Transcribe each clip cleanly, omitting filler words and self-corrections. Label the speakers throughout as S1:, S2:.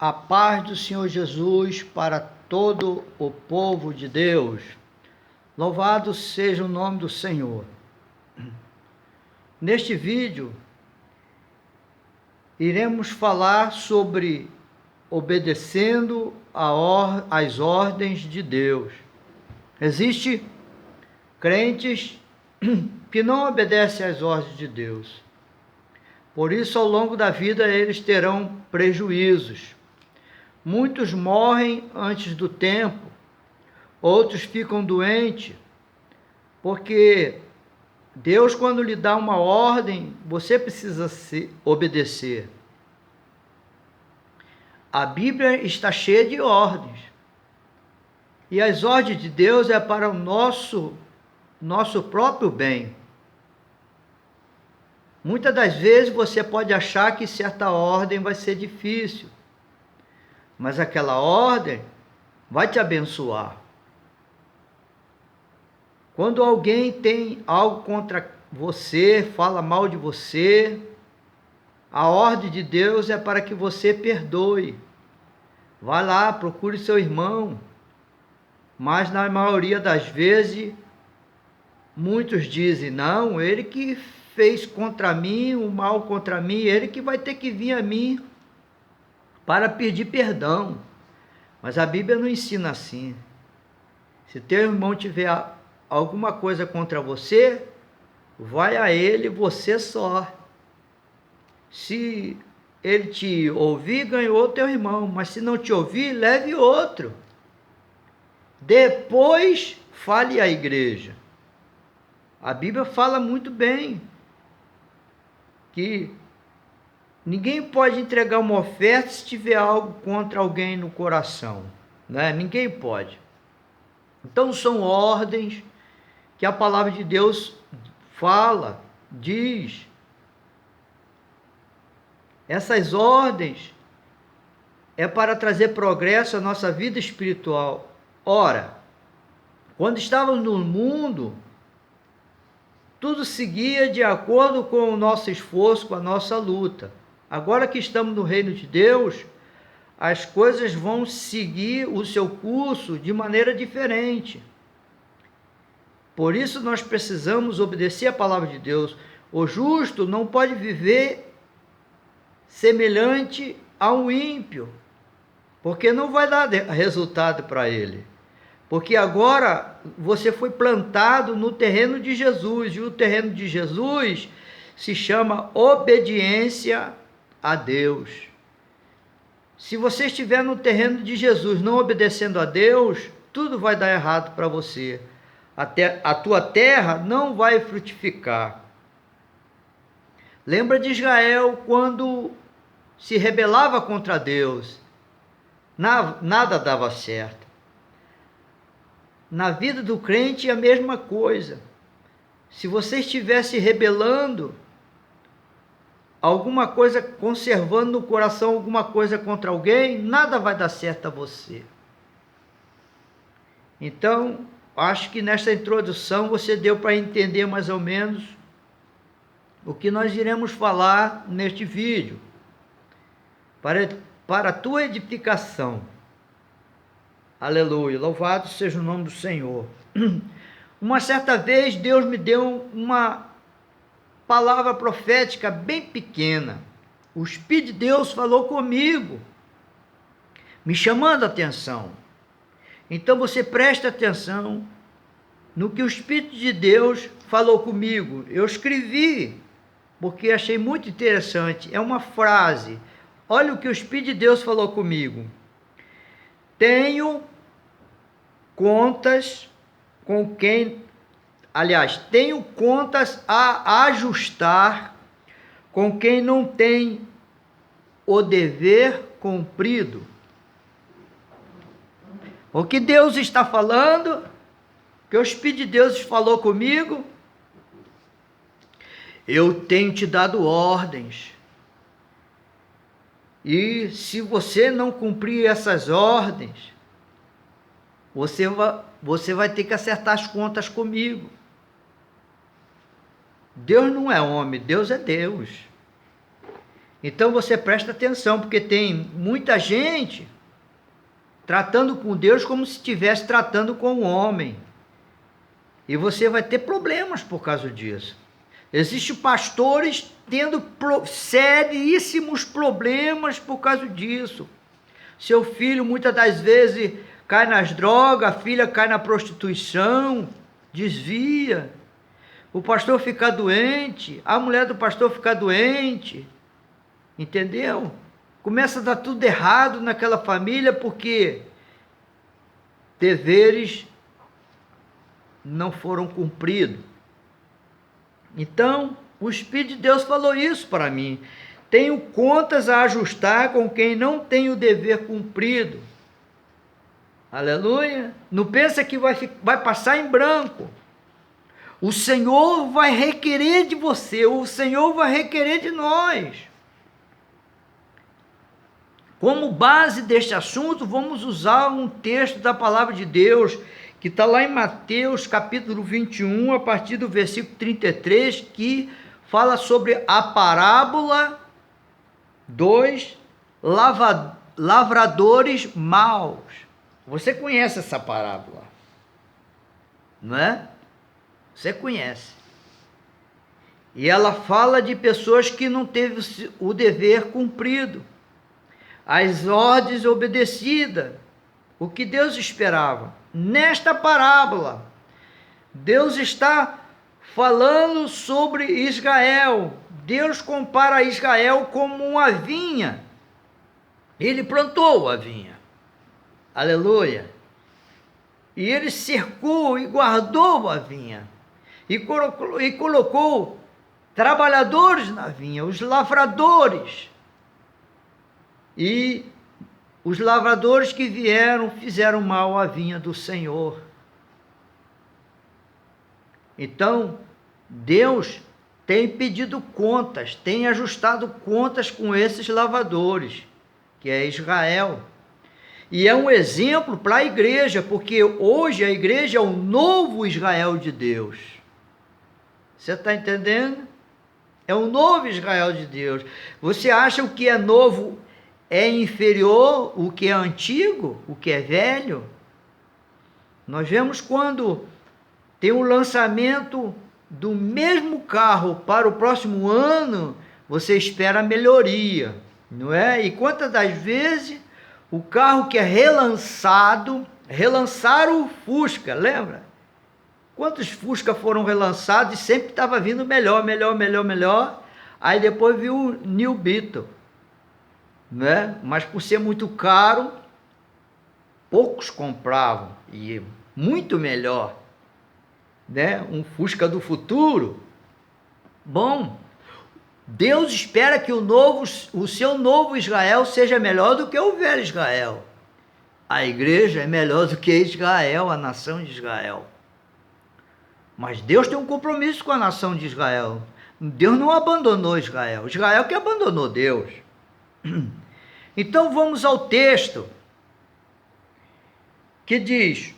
S1: A paz do Senhor Jesus para todo o povo de Deus. Louvado seja o nome do Senhor. Neste vídeo, iremos falar sobre obedecendo às ordens de Deus. Existem crentes que não obedecem às ordens de Deus. Por isso, ao longo da vida, eles terão prejuízos. Muitos morrem antes do tempo, outros ficam doentes, porque Deus, quando lhe dá uma ordem, você precisa obedecer. A Bíblia está cheia de ordens, e as ordens de Deus é para o nosso próprio bem. Muitas das vezes você pode achar que certa ordem vai ser difícil, mas aquela ordem vai te abençoar. Quando alguém tem algo contra você, fala mal de você, a ordem de Deus é para que você perdoe. Vai lá, procure seu irmão. Mas na maioria das vezes, muitos dizem, não, ele que fez contra mim, o mal contra mim, ele que vai ter que vir a mim para pedir perdão. Mas a Bíblia não ensina assim. Se teu irmão tiver alguma coisa contra você, vai a ele você só. Se ele te ouvir, ganhou teu irmão, mas se não te ouvir, leve outro. Depois fale à igreja. A Bíblia fala muito bem que ninguém pode entregar uma oferta se tiver algo contra alguém no coração, né? Ninguém pode. Então são ordens que a palavra de Deus fala, diz. Essas ordens é para trazer progresso à nossa vida espiritual. Ora, quando estávamos no mundo, tudo seguia de acordo com o nosso esforço, com a nossa luta. Agora que estamos no reino de Deus, as coisas vão seguir o seu curso de maneira diferente. Por isso nós precisamos obedecer a palavra de Deus. O justo não pode viver semelhante a um ímpio, porque não vai dar resultado para ele. Porque agora você foi plantado no terreno de Jesus, e o terreno de Jesus se chama obediência a Deus. Se você estiver no terreno de Jesus não obedecendo a Deus, tudo vai dar errado para você. Até a tua terra não vai frutificar. Lembra de Israel quando se rebelava contra Deus? Nada dava certo. Na vida do crente é a mesma coisa. Se você estiver se rebelando, alguma coisa, conservando no coração alguma coisa contra alguém, nada vai dar certo a você. Então, acho que nesta introdução você deu para entender mais ou menos o que nós iremos falar neste vídeo, para a tua edificação. Aleluia, louvado seja o nome do Senhor. Uma certa vez Deus me deu uma palavra profética bem pequena. O Espírito de Deus falou comigo, me chamando a atenção. Então você presta atenção no que o Espírito de Deus falou comigo. Eu escrevi, porque achei muito interessante. É uma frase. Olha o que o Espírito de Deus falou comigo. Tenho contas com quem... Aliás, tenho contas a ajustar com quem não tem o dever cumprido. O que Deus está falando, que o Espírito de Deus falou comigo, eu tenho te dado ordens. E se você não cumprir essas ordens, você vai ter que acertar as contas comigo. Deus não é homem, Deus é Deus. Então você presta atenção, porque tem muita gente tratando com Deus como se estivesse tratando com o homem. E você vai ter problemas por causa disso. Existem pastores tendo seríssimos problemas por causa disso. Seu filho muitas das vezes cai nas drogas, a filha cai na prostituição, desvia. O pastor fica doente, a mulher do pastor fica doente. Entendeu? Começa a dar tudo errado naquela família porque deveres não foram cumpridos. Então, o Espírito de Deus falou isso para mim. Tenho contas a ajustar com quem não tem o dever cumprido. Aleluia. Não pensa que vai passar em branco. O Senhor vai requerer de você, o Senhor vai requerer de nós. Como base deste assunto, vamos usar um texto da palavra de Deus, que está lá em Mateus capítulo 21, a partir do versículo 33, que fala sobre a parábola dos lavradores maus. Você conhece essa parábola, não é? Você conhece. E ela fala de pessoas que não teve o dever cumprido, as ordens obedecidas, o que Deus esperava. Nesta parábola, Deus está falando sobre Israel. Deus compara Israel como uma vinha. Ele plantou a vinha. Aleluia. E ele cercou e guardou a vinha. E colocou trabalhadores na vinha, os lavradores. E os lavradores que vieram fizeram mal à vinha do Senhor. Então, Deus tem pedido contas, tem ajustado contas com esses lavradores, que é Israel. E é um exemplo para a igreja, porque hoje a igreja é o novo Israel de Deus. Você está entendendo? É o novo Israel de Deus. Você acha o que é novo é inferior o que é antigo, o que é velho? Nós vemos quando tem o lançamento do mesmo carro para o próximo ano, você espera melhoria, não é? E quantas das vezes o carro que é relançaram o Fusca, lembra? Quantos Fusca foram relançados e sempre estava vindo melhor. Aí depois viu o New Beetle, né? Mas por ser muito caro, poucos compravam, e muito melhor, né? Um Fusca do futuro. Bom, Deus espera que o seu novo Israel seja melhor do que o velho Israel. A igreja é melhor do que Israel, a nação de Israel. Mas Deus tem um compromisso com a nação de Israel. Deus não abandonou Israel. Israel que abandonou Deus. Então vamos ao texto que diz: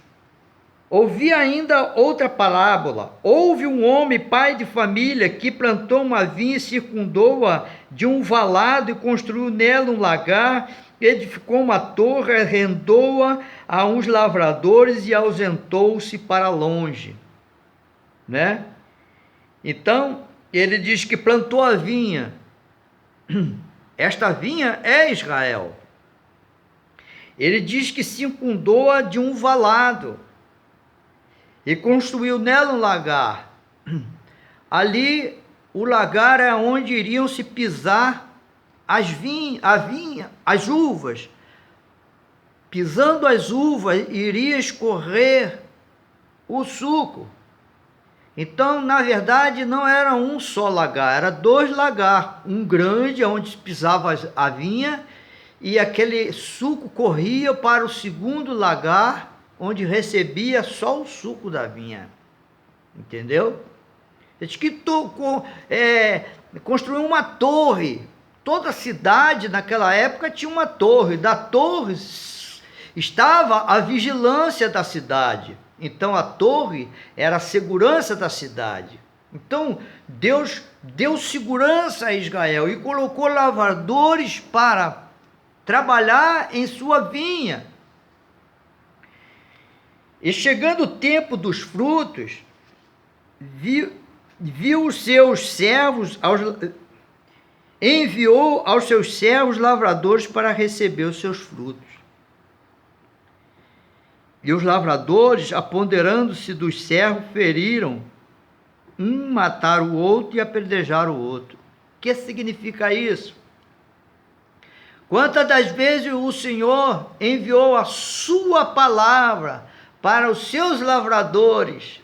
S1: ouvi ainda outra parábola. Houve um homem, pai de família, que plantou uma vinha e circundou-a de um valado e construiu nela um lagar, edificou uma torre, arrendou-a a uns lavradores e ausentou-se para longe, né? Então ele diz que plantou a vinha. Esta vinha é Israel. Ele diz que circundou-a de um valado e construiu nela um lagar. Ali, o lagar é onde iriam se pisar as uvas. Pisando as uvas, iria escorrer o suco. Então, na verdade, não era um só lagar, era dois lagar. Um grande, onde se pisava a vinha, e aquele suco corria para o segundo lagar, onde recebia só o suco da vinha. Entendeu? Ele diz que construiu uma torre. Toda a cidade naquela época tinha uma torre. Da torre estava a vigilância da cidade. Então a torre era a segurança da cidade. Então Deus deu segurança a Israel e colocou lavradores para trabalhar em sua vinha. E chegando o tempo dos frutos, viu os seus servos, enviou aos seus servos lavradores para receber os seus frutos. E os lavradores, apoderando-se dos servos, feriram, mataram o outro e apedrejaram o outro. O que significa isso? Quantas das vezes o Senhor enviou a sua palavra para os seus lavradores,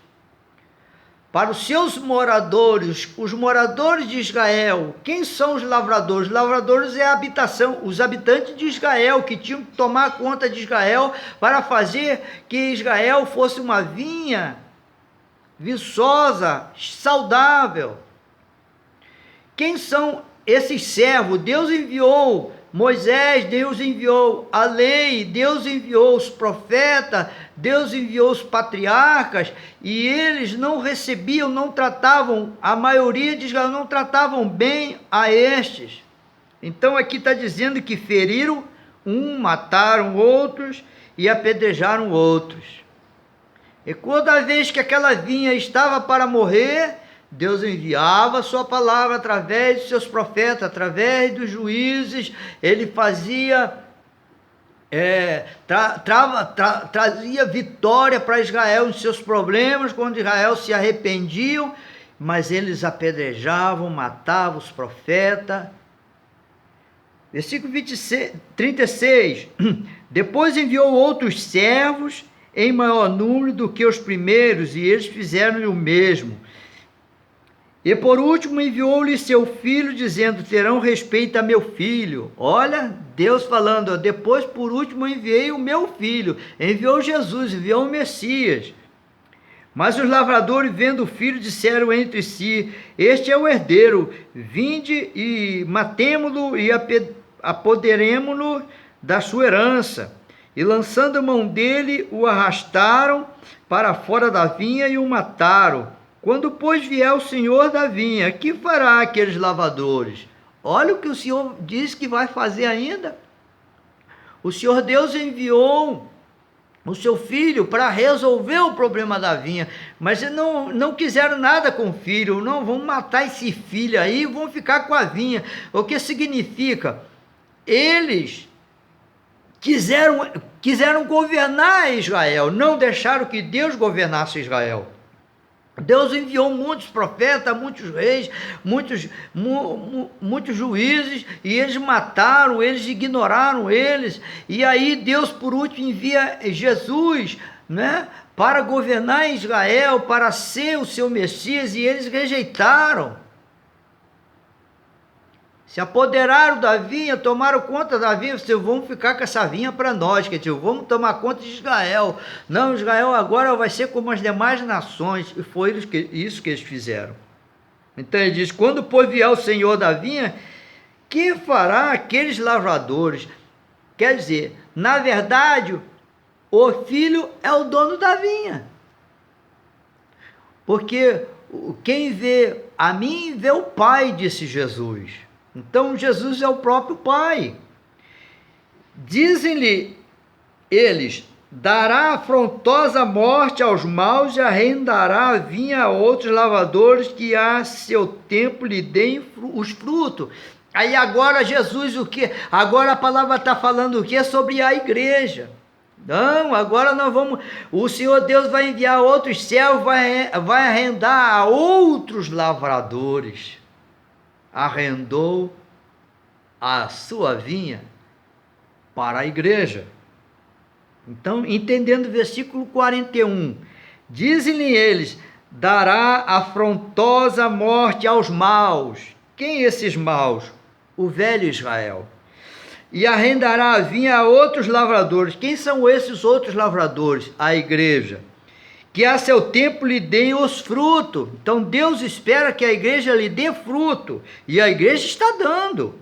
S1: para os seus moradores, os moradores de Israel. Quem são os lavradores? Os lavradores é a habitação, os habitantes de Israel, que tinham que tomar conta de Israel para fazer que Israel fosse uma vinha viçosa, saudável. Quem são esses servos? Deus enviou Moisés, Deus enviou a lei, Deus enviou os profetas, Deus enviou os patriarcas, e eles não recebiam, não tratavam, a maioria de Israel não tratavam bem a estes. Então aqui está dizendo que feriram mataram outros e apedrejaram outros. E toda vez que aquela vinha estava para morrer, Deus enviava a sua palavra através de seus profetas, através dos juízes. Ele fazia, trazia vitória para Israel nos seus problemas, quando Israel se arrependiam, mas eles apedrejavam, matavam os profetas. Versículo 36, depois enviou outros servos em maior número do que os primeiros, e eles fizeram o mesmo. E por último enviou-lhe seu filho, dizendo: terão respeito a meu filho. Olha, Deus falando, depois por último enviei o meu filho. Enviou Jesus, enviou o Messias. Mas os lavradores, vendo o filho, disseram entre si: este é o herdeiro, vinde e matemo-lo e apoderemo-lo da sua herança. E lançando a mão dele, o arrastaram para fora da vinha e o mataram. Quando, pois, vier o Senhor da vinha, que fará aqueles lavradores? Olha o que o Senhor diz que vai fazer ainda. O Senhor Deus enviou o seu filho para resolver o problema da vinha, mas não quiseram nada com o filho. Não, vamos matar esse filho aí e vão ficar com a vinha. O que significa? Eles quiseram governar Israel, não deixaram que Deus governasse Israel. Deus enviou muitos profetas, muitos reis, muitos juízes, e eles mataram, eles ignoraram eles. E aí Deus por último envia Jesus, né, para governar Israel, para ser o seu Messias, e eles rejeitaram. Se apoderaram da vinha, tomaram conta da vinha. Vocês vão ficar com essa vinha para nós, quer dizer, vamos tomar conta de Israel. Não, Israel agora vai ser como as demais nações. E foi isso que eles fizeram. Então ele diz: quando pois vier o Senhor da vinha, que fará aqueles lavradores? Quer dizer, na verdade, o filho é o dono da vinha. Porque quem vê a mim, vê o Pai, disse Jesus. Então Jesus é o próprio Pai. Dizem-lhe eles: dará afrontosa morte aos maus e arrendará a vinha a outros lavradores, que a seu tempo lhe deem os frutos. Aí agora Jesus, o que? Agora a palavra está falando o que? Sobre a igreja. Não, agora nós vamos, o Senhor Deus vai enviar outros servos, vai arrendar a outros lavradores. Arrendou a sua vinha para a igreja. Então, entendendo o versículo 41, dizem-lhe eles: dará afrontosa morte aos maus. Quem esses maus? O velho Israel. E arrendará a vinha a outros lavradores. Quem são esses outros lavradores? A igreja. Que a seu tempo lhe deem os frutos. Então Deus espera que a igreja lhe dê fruto, e a igreja está dando.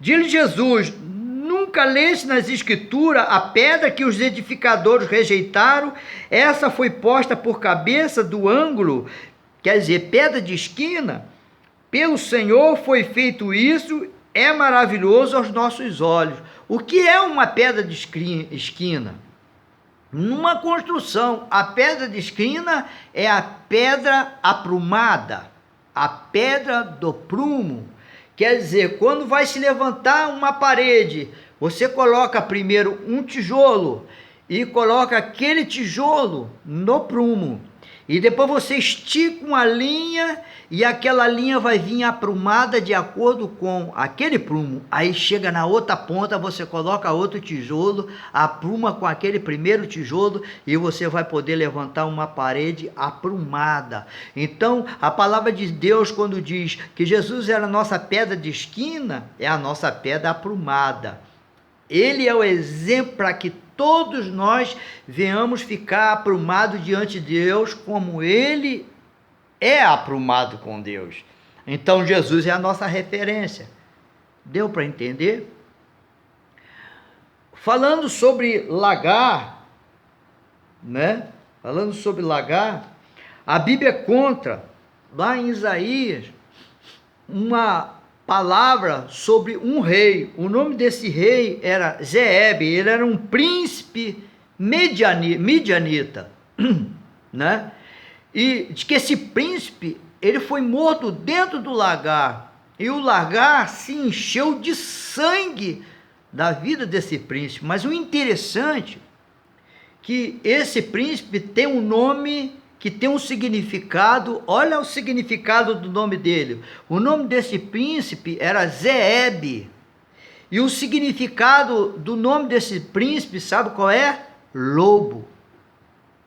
S1: Diz-lhe Jesus: nunca leste nas escrituras a pedra que os edificadores rejeitaram? Essa foi posta por cabeça do ângulo, quer dizer, pedra de esquina. pelo Senhor foi feito isso, é maravilhoso aos nossos olhos. O que é uma pedra de esquina? Numa construção, a pedra de esquina é a pedra aprumada, a pedra do prumo. Quer dizer, quando vai se levantar uma parede, você coloca primeiro um tijolo e coloca aquele tijolo no prumo. E depois você estica uma linha e aquela linha vai vir aprumada de acordo com aquele prumo. Aí chega na outra ponta, você coloca outro tijolo, apruma com aquele primeiro tijolo e você vai poder levantar uma parede aprumada. Então, a palavra de Deus, quando diz que Jesus era a nossa pedra de esquina, é a nossa pedra aprumada. Ele é o exemplo para que todos nós venhamos ficar aprumados diante de Deus, como Ele é aprumado com Deus. Então Jesus é a nossa referência. Deu para entender? Falando sobre lagar, né? Falando sobre lagar, a Bíblia conta, lá em Isaías, uma palavra sobre um rei. O nome desse rei era Zeeb. Ele era um príncipe midianita, né? E diz que esse príncipe, ele foi morto dentro do lagar, e o lagar se encheu de sangue da vida desse príncipe. Mas o interessante é que esse príncipe tem um nome que tem um significado. Olha o significado do nome dele. O nome desse príncipe era Zeeb. E o significado do nome desse príncipe, sabe qual é? Lobo.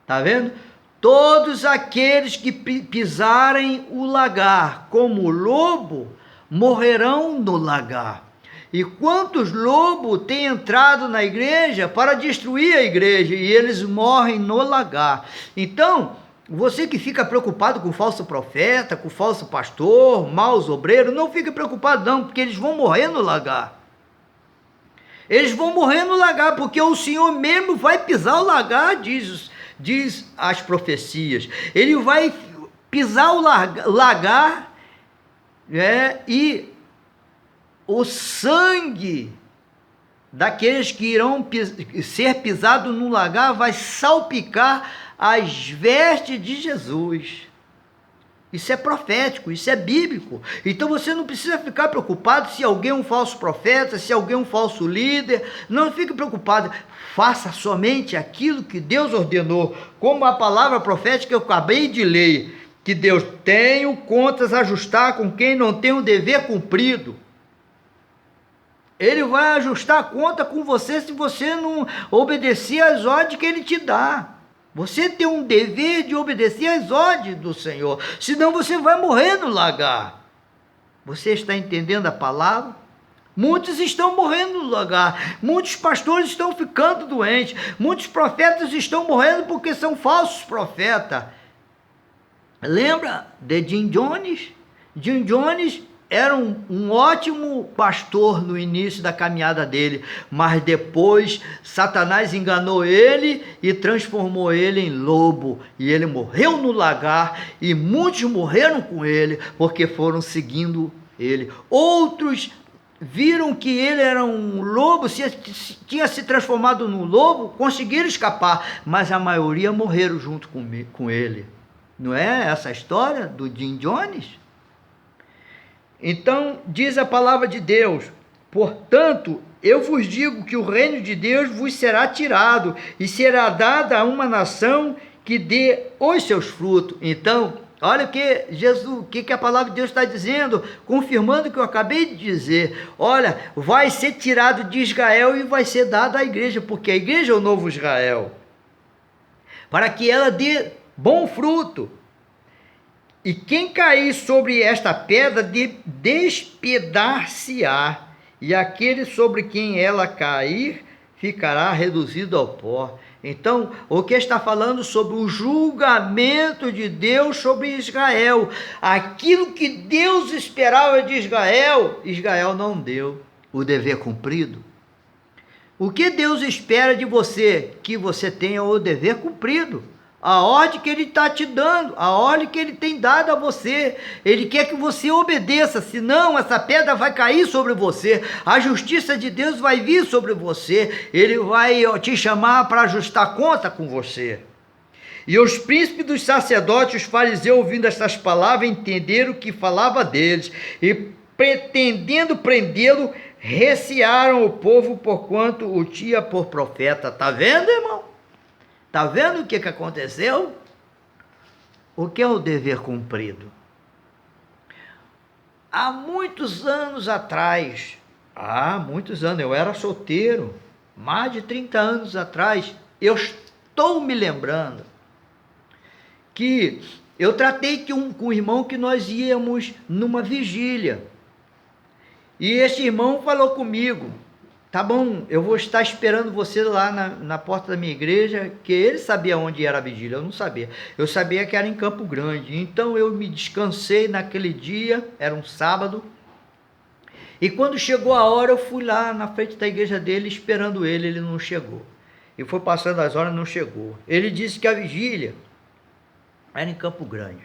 S1: Tá vendo? Todos aqueles que pisarem o lagar como lobo, morrerão no lagar. E quantos lobos têm entrado na igreja para destruir a igreja, e eles morrem no lagar. Então, você que fica preocupado com o falso profeta, com o falso pastor, maus obreiros, não fique preocupado não, porque eles vão morrer no lagar. Eles vão morrer no lagar, porque o Senhor mesmo vai pisar o lagar, diz as profecias. Ele vai pisar o lagar, e o sangue daqueles que irão ser pisados no lagar vai salpicar as vestes de Jesus. Isso é profético, isso é bíblico. Então você não precisa ficar preocupado se alguém é um falso profeta, se alguém é um falso líder. Não fique preocupado. Faça somente aquilo que Deus ordenou, como a palavra profética que eu acabei de ler, que Deus tem contas a ajustar com quem não tem o dever cumprido. Ele vai ajustar a conta com você se você não obedecer às ordens que Ele te dá. Você tem um dever de obedecer às ordens do Senhor, senão você vai morrer no lagar. Você está entendendo a palavra? Muitos estão morrendo no lagar, muitos pastores estão ficando doentes, muitos profetas estão morrendo porque são falsos profetas. Lembra de Jim Jones? Jim Jones era um ótimo pastor no início da caminhada dele, mas depois Satanás enganou ele e transformou ele em lobo, e ele morreu no lagar, e muitos morreram com ele, porque foram seguindo ele. Outros viram que ele era um lobo, tinha se transformado num lobo, conseguiram escapar, mas a maioria morreram junto com ele. Não é essa a história do Jim Jones? Então, diz a palavra de Deus: portanto, eu vos digo que o reino de Deus vos será tirado, e será dada a uma nação que dê os seus frutos. Então, olha o que Jesus, o que a palavra de Deus está dizendo, confirmando o que eu acabei de dizer. Olha, vai ser tirado de Israel e vai ser dado à igreja, porque a igreja é o novo Israel, para que ela dê bom fruto. E quem cair sobre esta pedra despedar-se-á, e aquele sobre quem ela cair ficará reduzido ao pó. Então, o que está falando sobre o julgamento de Deus sobre Israel? Aquilo que Deus esperava de Israel, Israel não deu o dever cumprido. O que Deus espera de você? Que você tenha o dever cumprido. a ordem que ele está te dando, a ordem que ele tem dado a você. Ele quer que você obedeça, senão essa pedra vai cair sobre você, a justiça de Deus vai vir sobre você, ele vai te chamar para ajustar conta com você. E os príncipes dos sacerdotes, os fariseus, ouvindo estas palavras, entenderam que falava deles, e pretendendo prendê-lo, recearam o povo, porquanto o tinha por profeta. Está vendo, irmão? Está vendo o que aconteceu? O que é o dever cumprido? Há muitos anos atrás, eu era solteiro, mais de 30 anos atrás, eu estou me lembrando que eu tratei com um irmão que nós íamos numa vigília. E esse irmão falou comigo: tá bom, eu vou estar esperando você lá na porta da minha igreja, que ele sabia onde era a vigília, eu não sabia. Eu sabia que era em Campo Grande. Então eu me descansei naquele dia, era um sábado. E quando chegou a hora, eu fui lá na frente da igreja dele esperando ele não chegou. E foi passando as horas, não chegou. Ele disse que a vigília era em Campo Grande.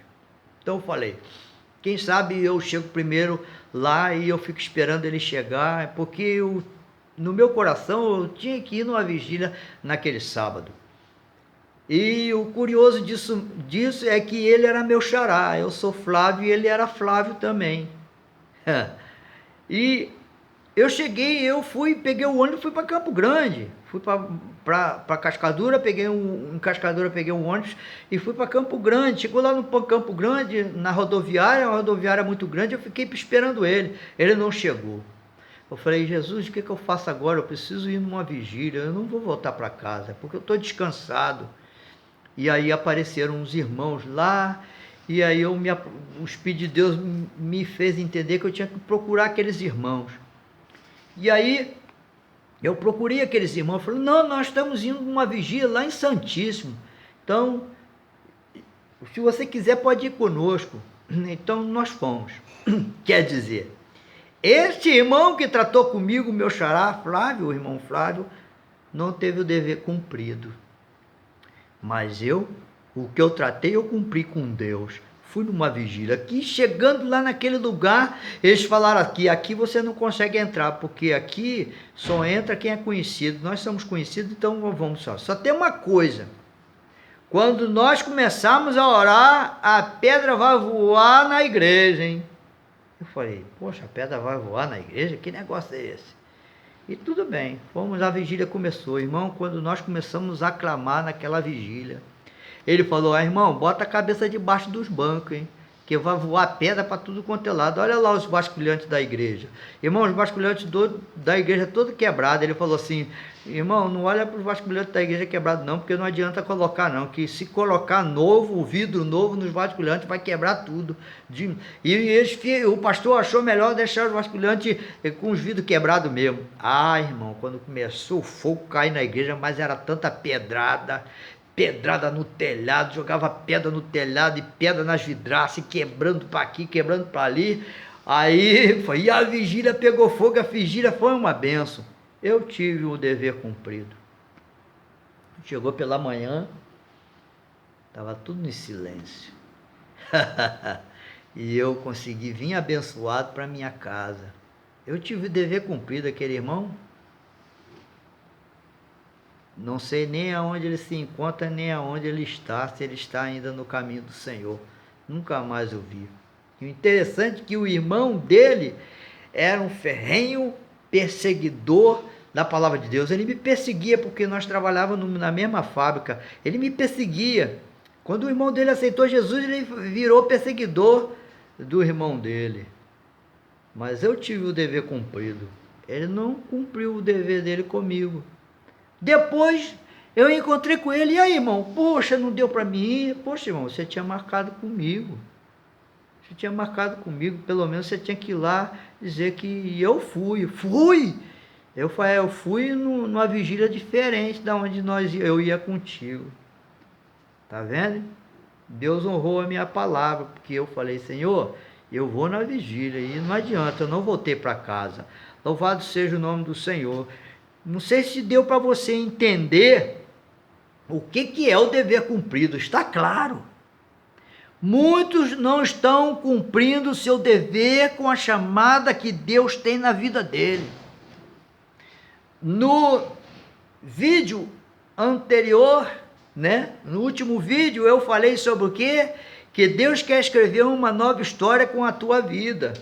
S1: Então eu falei: quem sabe eu chego primeiro lá e eu fico esperando ele chegar, porque no meu coração eu tinha que ir numa vigília naquele sábado. E o curioso disso é que ele era meu xará, eu sou Flávio e ele era Flávio também. E eu cheguei, peguei o ônibus e fui para Campo Grande. Fui para Cascadura, peguei um ônibus e fui para Campo Grande. Chegou lá no Campo Grande, na rodoviária, uma rodoviária muito grande, eu fiquei esperando ele. Ele não chegou. Eu falei: Jesus, o que eu faço agora? Eu preciso ir numa vigília, eu não vou voltar para casa, porque eu estou descansado. E aí apareceram uns irmãos lá, e aí o Espírito de Deus me fez entender que eu tinha que procurar aqueles irmãos. E aí eu procurei aqueles irmãos, falei: não, nós estamos indo numa vigília lá em Santíssimo, então se você quiser pode ir conosco. Então nós fomos. Quer dizer, este irmão que tratou comigo, meu xará Flávio, o irmão Flávio, não teve o dever cumprido. Mas o que eu tratei, eu cumpri com Deus. Fui numa vigília. Aqui, chegando lá naquele lugar, eles falaram: aqui você não consegue entrar, porque aqui só entra quem é conhecido. Nós somos conhecidos, então vamos só. Só tem uma coisa: quando nós começarmos a orar, a pedra vai voar na igreja, hein? Eu falei: poxa, a pedra vai voar na igreja? Que negócio é esse? E tudo bem, a vigília começou. Irmão, quando nós começamos a clamar naquela vigília, ele falou: irmão, bota a cabeça debaixo dos bancos, hein? Que vai voar pedra para tudo quanto é lado. Olha lá os vasculhantes da igreja. Irmão, os vasculhantes da igreja todo quebrado. Ele falou assim: irmão, não olha para os vasculhantes da igreja quebrado não, porque não adianta colocar não, que se colocar novo, o vidro novo nos vasculhantes vai quebrar tudo. E o pastor achou melhor deixar os vasculhantes com os vidros quebrados mesmo. Irmão, quando começou o fogo cair na igreja, mas era tanta pedrada no telhado, jogava pedra no telhado e pedra nas vidraças, quebrando para aqui, quebrando para ali. Aí foi, a vigília pegou fogo, a vigília foi uma benção. Eu tive o dever cumprido. Chegou pela manhã, estava tudo em silêncio. E eu consegui vir abençoado para minha casa. Eu tive o dever cumprido. Aquele irmão, não sei nem aonde ele se encontra, nem aonde ele está, se ele está ainda no caminho do Senhor. Nunca mais o vi. E o interessante é que o irmão dele era um ferrenho perseguidor da palavra de Deus. Ele me perseguia porque nós trabalhávamos na mesma fábrica. Ele me perseguia. Quando o irmão dele aceitou Jesus, ele virou perseguidor do irmão dele. Mas eu tive o dever cumprido. Ele não cumpriu o dever dele comigo. Depois eu encontrei com ele: e aí, irmão, poxa, não deu para mim ir? Poxa, irmão, você tinha marcado comigo. Pelo menos você tinha que ir lá dizer que eu fui. Eu fui numa vigília diferente da onde eu ia contigo. Tá vendo? Deus honrou a minha palavra, porque eu falei: Senhor, eu vou na vigília, e não adianta, eu não voltei para casa. Louvado seja o nome do Senhor. Não sei se deu para você entender O que é o dever cumprido? Está claro. Muitos não estão cumprindo o seu dever com a chamada que Deus tem na vida dele. No vídeo anterior, no último vídeo eu falei sobre o quê? Que Deus quer escrever uma nova história com a tua vida.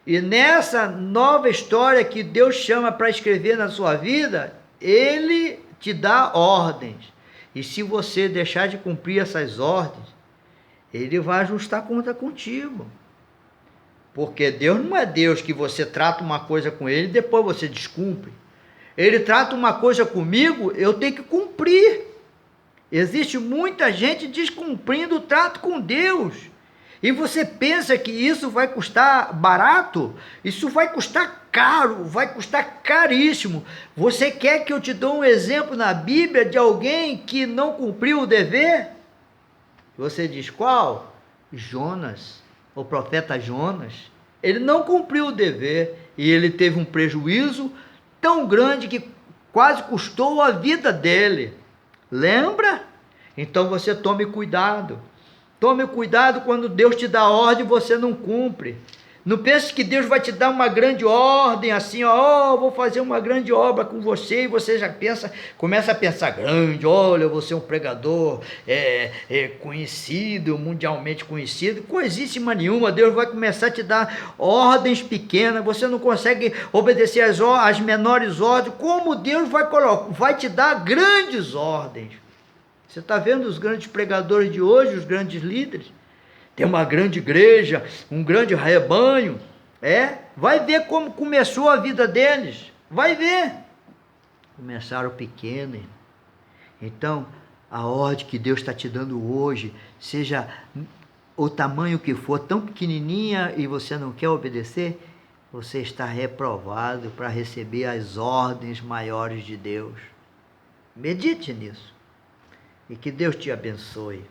S1: E nessa nova história que Deus chama para escrever na sua vida, Ele te dá ordens. E se você deixar de cumprir essas ordens, Ele vai ajustar conta contigo. Porque Deus não é Deus que você trata uma coisa com Ele e depois você descumpre. Ele trata uma coisa comigo, eu tenho que cumprir. Existe muita gente descumprindo o trato com Deus. E você pensa que isso vai custar barato? Isso vai custar caro, vai custar caríssimo. Você quer que eu te dê um exemplo na Bíblia de alguém que não cumpriu o dever? Você diz qual? Jonas, o profeta Jonas. Ele não cumpriu o dever e ele teve um prejuízo tão grande que quase custou a vida dele. Lembra? Então você tome cuidado. Tome cuidado quando Deus te dá ordem e você não cumpre. Não pense que Deus vai te dar uma grande ordem, assim, vou fazer uma grande obra com você, e você já começa a pensar grande, olha, eu vou ser um pregador conhecido, mundialmente conhecido, coisíssima nenhuma. Deus vai começar a te dar ordens pequenas, você não consegue obedecer as menores ordens, como Deus vai te dar grandes ordens. Você está vendo os grandes pregadores de hoje, os grandes líderes? Tem uma grande igreja, um grande rebanho. Vai ver como começou a vida deles. Vai ver. Começaram pequeno. Então, a ordem que Deus está te dando hoje, seja o tamanho que for, tão pequenininha e você não quer obedecer, você está reprovado para receber as ordens maiores de Deus. Medite nisso. E que Deus te abençoe.